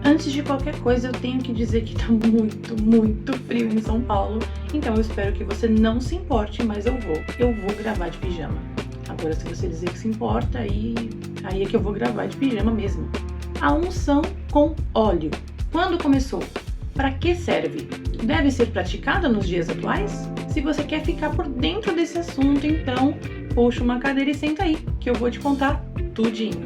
Antes de qualquer coisa, eu tenho que dizer que tá muito frio em São Paulo, então eu espero que você não se importe, mas eu vou gravar de pijama. Agora, se você dizer que se importa, aí é que eu vou gravar de pijama mesmo. A unção com óleo. Quando começou? Para que serve? Deve ser praticada nos dias atuais? Se você quer ficar por dentro desse assunto, então puxa uma cadeira e senta aí, que eu vou te contar tudinho.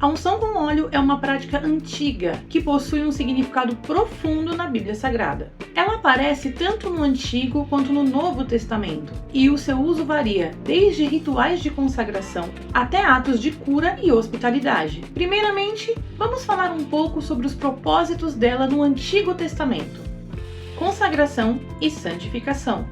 A unção com óleo é uma prática antiga que possui um significado profundo na Bíblia Sagrada. Ela aparece tanto no Antigo quanto no Novo Testamento, e o seu uso varia desde rituais de consagração até atos de cura e hospitalidade. Primeiramente, vamos falar um pouco sobre os propósitos dela no Antigo Testamento: consagração e santificação.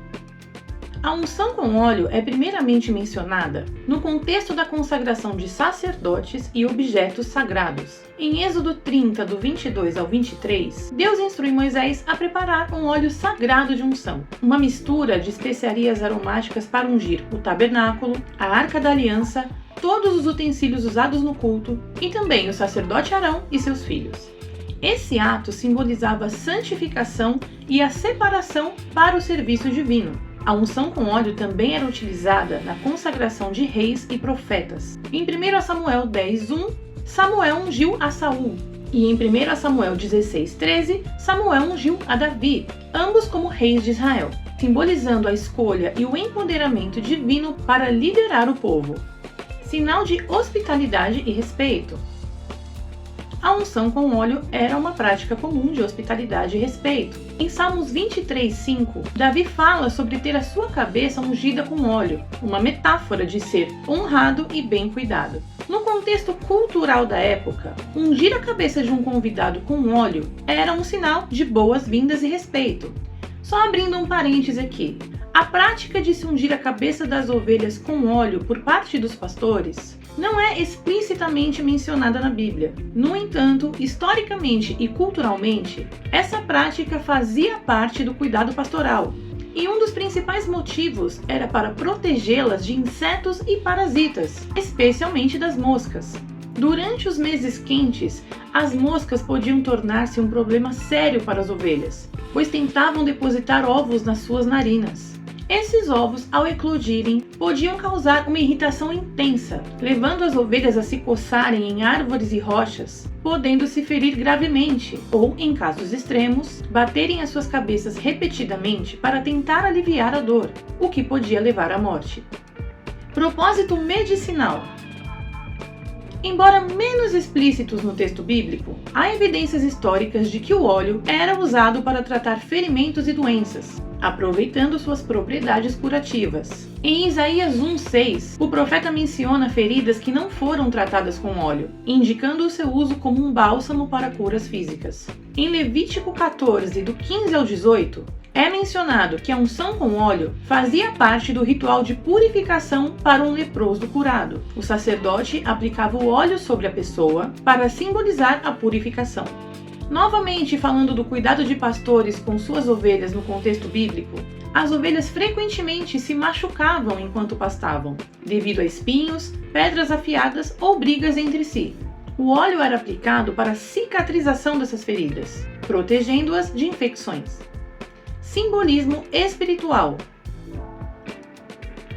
A unção com óleo é primeiramente mencionada no contexto da consagração de sacerdotes e objetos sagrados. Em Êxodo 30, do 22 ao 23, Deus instrui Moisés a preparar um óleo sagrado de unção, uma mistura de especiarias aromáticas para ungir o tabernáculo, a arca da aliança, todos os utensílios usados no culto e também o sacerdote Arão e seus filhos. Esse ato simbolizava a santificação e a separação para o serviço divino. A unção com óleo também era utilizada na consagração de reis e profetas. Em 1 Samuel 10:1, Samuel ungiu a Saul, e em 1 Samuel 16:13, Samuel ungiu a Davi, ambos como reis de Israel, simbolizando a escolha e o empoderamento divino para liderar o povo. Sinal de hospitalidade e respeito. A unção com óleo era uma prática comum de hospitalidade e respeito. Em Salmos 23:5, Davi fala sobre ter a sua cabeça ungida com óleo, uma metáfora de ser honrado e bem cuidado. No contexto cultural da época, ungir a cabeça de um convidado com óleo era um sinal de boas-vindas e respeito. Só abrindo um parêntese aqui, a prática de se ungir a cabeça das ovelhas com óleo por parte dos pastores não é explicitamente mencionada na Bíblia. No entanto, historicamente e culturalmente, essa prática fazia parte do cuidado pastoral, e um dos principais motivos era para protegê-las de insetos e parasitas, especialmente das moscas. Durante os meses quentes, as moscas podiam tornar-se um problema sério para as ovelhas, pois tentavam depositar ovos nas suas narinas. Esses ovos, ao eclodirem, podiam causar uma irritação intensa, levando as ovelhas a se coçarem em árvores e rochas, podendo se ferir gravemente, ou, em casos extremos, baterem as suas cabeças repetidamente para tentar aliviar a dor, o que podia levar à morte. Propósito medicinal. Embora menos explícitos no texto bíblico, há evidências históricas de que o óleo era usado para tratar ferimentos e doenças, aproveitando suas propriedades curativas. Em Isaías 1:6, o profeta menciona feridas que não foram tratadas com óleo, indicando o seu uso como um bálsamo para curas físicas. Em Levítico 14, do 15 ao 18, é mencionado que a unção com óleo fazia parte do ritual de purificação para um leproso curado. O sacerdote aplicava o óleo sobre a pessoa para simbolizar a purificação. Novamente, falando do cuidado de pastores com suas ovelhas no contexto bíblico, as ovelhas frequentemente se machucavam enquanto pastavam, devido a espinhos, pedras afiadas ou brigas entre si. O óleo era aplicado para a cicatrização dessas feridas, protegendo-as de infecções. Simbolismo espiritual.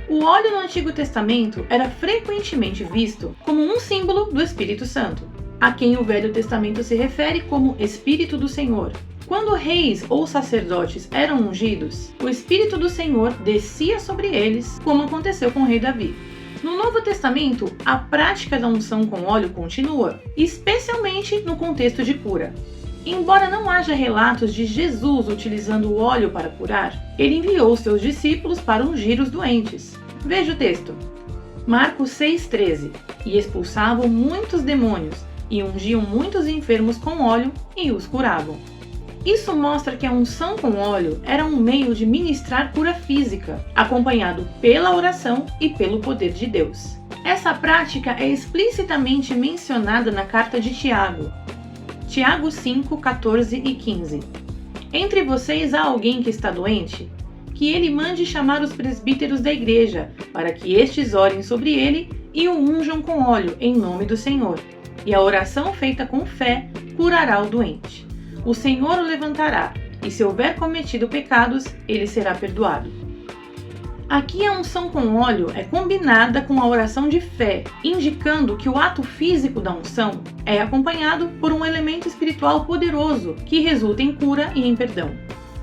O óleo no Antigo Testamento era frequentemente visto como um símbolo do Espírito Santo, a quem o Velho Testamento se refere como Espírito do Senhor. Quando reis ou sacerdotes eram ungidos, o Espírito do Senhor descia sobre eles, como aconteceu com o rei Davi. No Novo Testamento, a prática da unção com óleo continua, especialmente no contexto de cura. Embora não haja relatos de Jesus utilizando o óleo para curar, ele enviou seus discípulos para ungir os doentes. Veja o texto. Marcos 6,13. E expulsavam muitos demônios, e ungiam muitos enfermos com óleo e os curavam. Isso mostra que a unção com óleo era um meio de ministrar cura física, acompanhado pela oração e pelo poder de Deus. Essa prática é explicitamente mencionada na carta de Tiago, Tiago 5, 14 e 15. Entre vocês há alguém que está doente? Que ele mande chamar os presbíteros da igreja, para que estes orem sobre ele e o unjam com óleo em nome do Senhor. E a oração feita com fé curará o doente. O Senhor o levantará, e se houver cometido pecados, ele será perdoado. Aqui a unção com óleo é combinada com a oração de fé, indicando que o ato físico da unção é acompanhado por um elemento espiritual poderoso que resulta em cura e em perdão.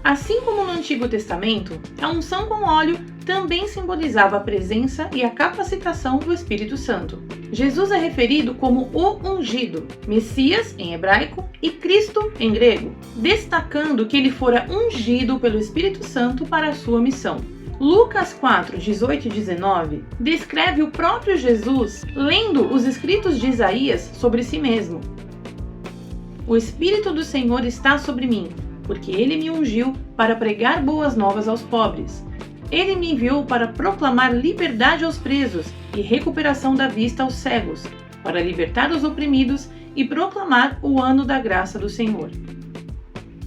Assim como no Antigo Testamento, a unção com óleo também simbolizava a presença e a capacitação do Espírito Santo. Jesus é referido como o ungido, Messias em hebraico e Cristo em grego, destacando que ele fora ungido pelo Espírito Santo para a sua missão. Lucas 4, 18 e 19 descreve o próprio Jesus lendo os escritos de Isaías sobre si mesmo. O Espírito do Senhor está sobre mim, porque ele me ungiu para pregar boas novas aos pobres. Ele me enviou para proclamar liberdade aos presos e recuperação da vista aos cegos, para libertar os oprimidos e proclamar o ano da graça do Senhor.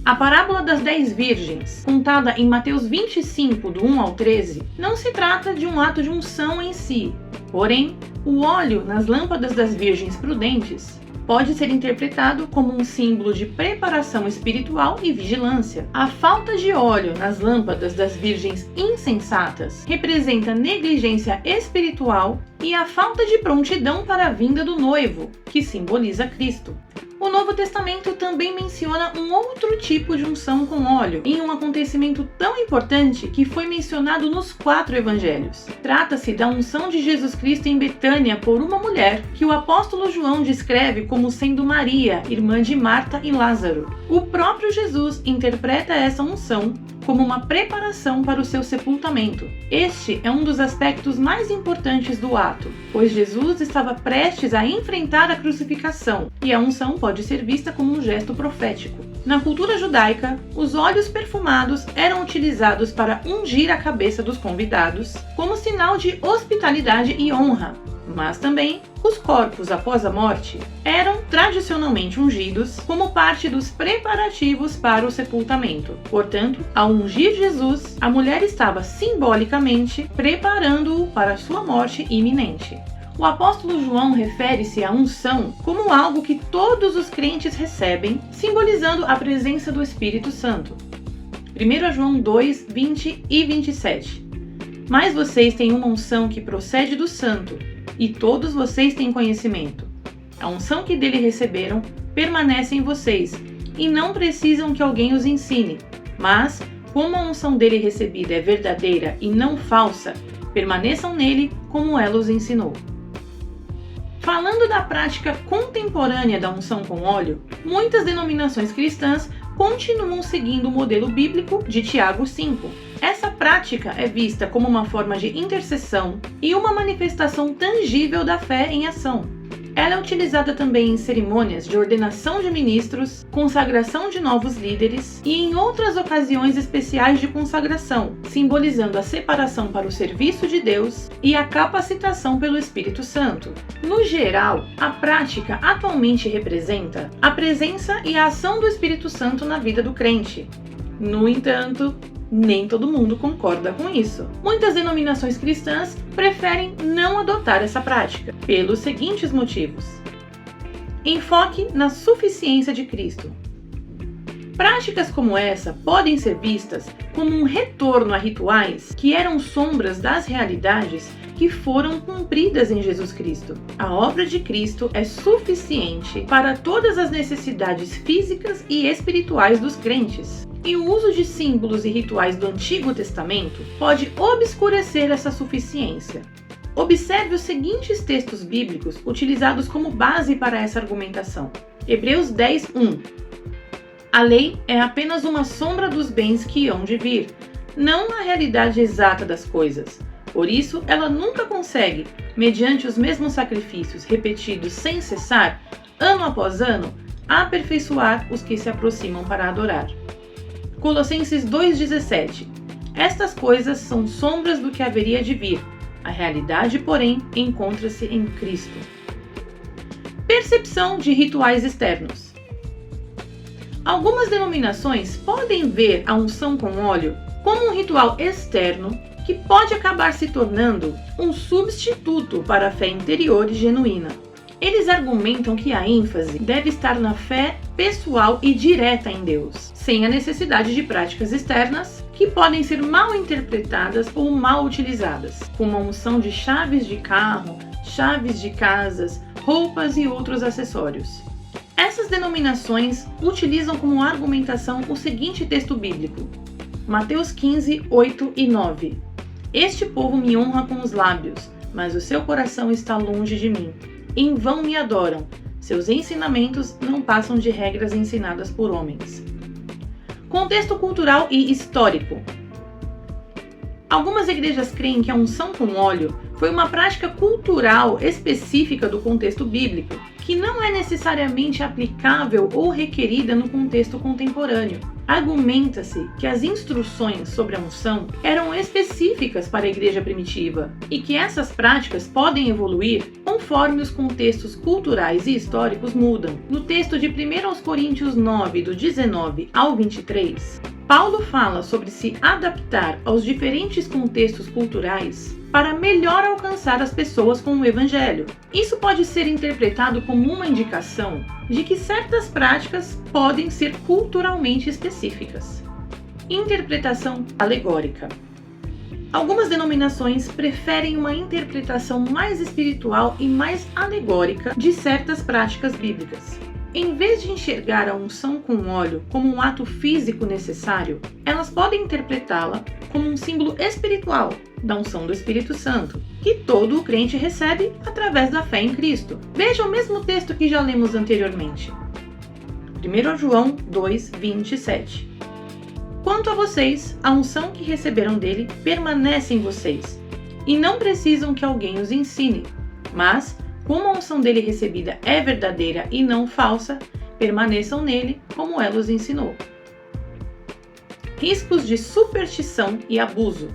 A parábola das 10 virgens, contada em Mateus 25, do 1 ao 13, não se trata de um ato de unção em si. Porém, o óleo nas lâmpadas das virgens prudentes pode ser interpretado como um símbolo de preparação espiritual e vigilância. A falta de óleo nas lâmpadas das virgens insensatas representa negligência espiritual e a falta de prontidão para a vinda do noivo, que simboliza Cristo. O Novo Testamento também menciona um outro tipo de unção com óleo, em um acontecimento tão importante que foi mencionado nos 4 evangelhos. Trata-se da unção de Jesus Cristo em Betânia por uma mulher, que o apóstolo João descreve como sendo Maria, irmã de Marta e Lázaro. O próprio Jesus interpreta essa unção como uma preparação para o seu sepultamento. Este é um dos aspectos mais importantes do ato, pois Jesus estava prestes a enfrentar a crucificação, e a unção pode ser vista como um gesto profético. Na cultura judaica, os óleos perfumados eram utilizados para ungir a cabeça dos convidados, como sinal de hospitalidade e honra. Mas também, os corpos após a morte eram tradicionalmente ungidos como parte dos preparativos para o sepultamento. Portanto, ao ungir Jesus, a mulher estava simbolicamente preparando-o para sua morte iminente. O apóstolo João refere-se à unção como algo que todos os crentes recebem, simbolizando a presença do Espírito Santo. 1 João 2, 20 e 27. Mas vocês têm uma unção que procede do Santo, e todos vocês têm conhecimento. A unção que dele receberam permanece em vocês, e não precisam que alguém os ensine. Mas, como a unção dele recebida é verdadeira e não falsa, permaneçam nele como ela os ensinou. Falando da prática contemporânea da unção com óleo, muitas denominações cristãs continuam seguindo o modelo bíblico de Tiago 5. Essa prática é vista como uma forma de intercessão e uma manifestação tangível da fé em ação. Ela é utilizada também em cerimônias de ordenação de ministros, consagração de novos líderes e em outras ocasiões especiais de consagração, simbolizando a separação para o serviço de Deus e a capacitação pelo Espírito Santo. No geral, a prática atualmente representa a presença e a ação do Espírito Santo na vida do crente. No entanto, nem todo mundo concorda com isso. Muitas denominações cristãs preferem não adotar essa prática, pelos seguintes motivos. Enfoque na suficiência de Cristo. Práticas como essa podem ser vistas como um retorno a rituais que eram sombras das realidades que foram cumpridas em Jesus Cristo. A obra de Cristo é suficiente para todas as necessidades físicas e espirituais dos crentes. E o uso de símbolos e rituais do Antigo Testamento pode obscurecer essa suficiência. Observe os seguintes textos bíblicos utilizados como base para essa argumentação. Hebreus 10, 1. A lei é apenas uma sombra dos bens que hão de vir, não a realidade exata das coisas. Por isso, ela nunca consegue, mediante os mesmos sacrifícios repetidos sem cessar, ano após ano, aperfeiçoar os que se aproximam para adorar. Colossenses 2,17. Estas coisas são sombras do que haveria de vir. A realidade, porém, encontra-se em Cristo. Percepção de rituais externos. Algumas denominações podem ver a unção com óleo como um ritual externo que pode acabar se tornando um substituto para a fé interior e genuína. Eles argumentam que a ênfase deve estar na fé pessoal e direta em Deus, sem a necessidade de práticas externas que podem ser mal interpretadas ou mal utilizadas, como a unção de chaves de carro, chaves de casas, roupas e outros acessórios. Essas denominações utilizam como argumentação o seguinte texto bíblico: Mateus 15, 8 e 9. Este povo me honra com os lábios, mas o seu coração está longe de mim. Em vão me adoram. Seus ensinamentos não passam de regras ensinadas por homens. Contexto cultural e histórico. Algumas igrejas creem que a unção com óleo foi uma prática cultural específica do contexto bíblico, que não é necessariamente aplicável ou requerida no contexto contemporâneo. Argumenta-se que as instruções sobre a unção eram específicas para a igreja primitiva e que essas práticas podem evoluir conforme os contextos culturais e históricos mudam. No texto de 1 Coríntios 9, do 19 ao 23, Paulo fala sobre se adaptar aos diferentes contextos culturais para melhor alcançar as pessoas com o Evangelho. Isso pode ser interpretado como uma indicação de que certas práticas podem ser culturalmente específicas. Interpretação alegórica. Algumas denominações preferem uma interpretação mais espiritual e mais alegórica de certas práticas bíblicas. Em vez de enxergar a unção com óleo como um ato físico necessário, elas podem interpretá-la como um símbolo espiritual da unção do Espírito Santo, que todo o crente recebe através da fé em Cristo. Veja o mesmo texto que já lemos anteriormente. 1 João 2, 27. Quanto a vocês, a unção que receberam dele permanece em vocês, e não precisam que alguém os ensine, mas como a unção dele recebida é verdadeira e não falsa, permaneçam nele como ela os ensinou. Riscos de superstição e abuso.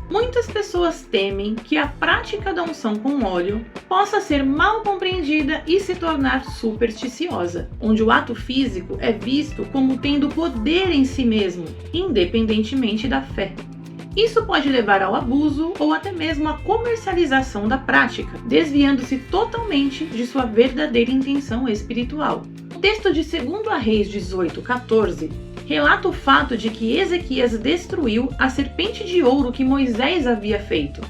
Muitas pessoas temem que a prática da unção com óleo possa ser mal compreendida e se tornar supersticiosa, onde o ato físico é visto como tendo poder em si mesmo, independentemente da fé. Isso pode levar ao abuso ou até mesmo à comercialização da prática, desviando-se totalmente de sua verdadeira intenção espiritual. O texto de 2 Reis 18:14 relata o fato de que Ezequias destruiu a serpente de ouro que Moisés havia feito.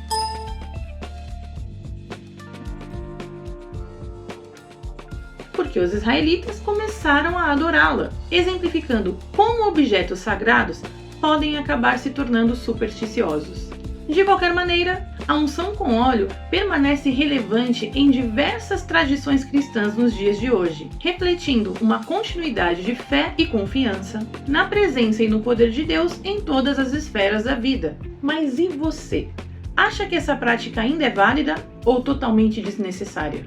Porque os israelitas começaram a adorá-la, exemplificando como objetos sagrados podem acabar se tornando supersticiosos. De qualquer maneira, a unção com óleo permanece relevante em diversas tradições cristãs nos dias de hoje, refletindo uma continuidade de fé e confiança na presença e no poder de Deus em todas as esferas da vida. Mas e você? Acha que essa prática ainda é válida ou totalmente desnecessária?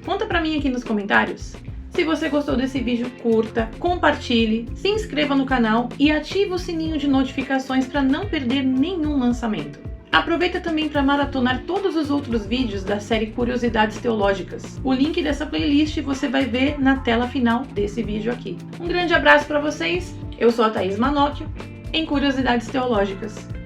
Conta pra mim aqui nos comentários. Se você gostou desse vídeo, curta, compartilhe, se inscreva no canal e ative o sininho de notificações para não perder nenhum lançamento. Aproveita também para maratonar todos os outros vídeos da série Curiosidades Teológicas. O link dessa playlist você vai ver na tela final desse vídeo aqui. Um grande abraço para vocês, eu sou a Thaís Manocchio, em Curiosidades Teológicas.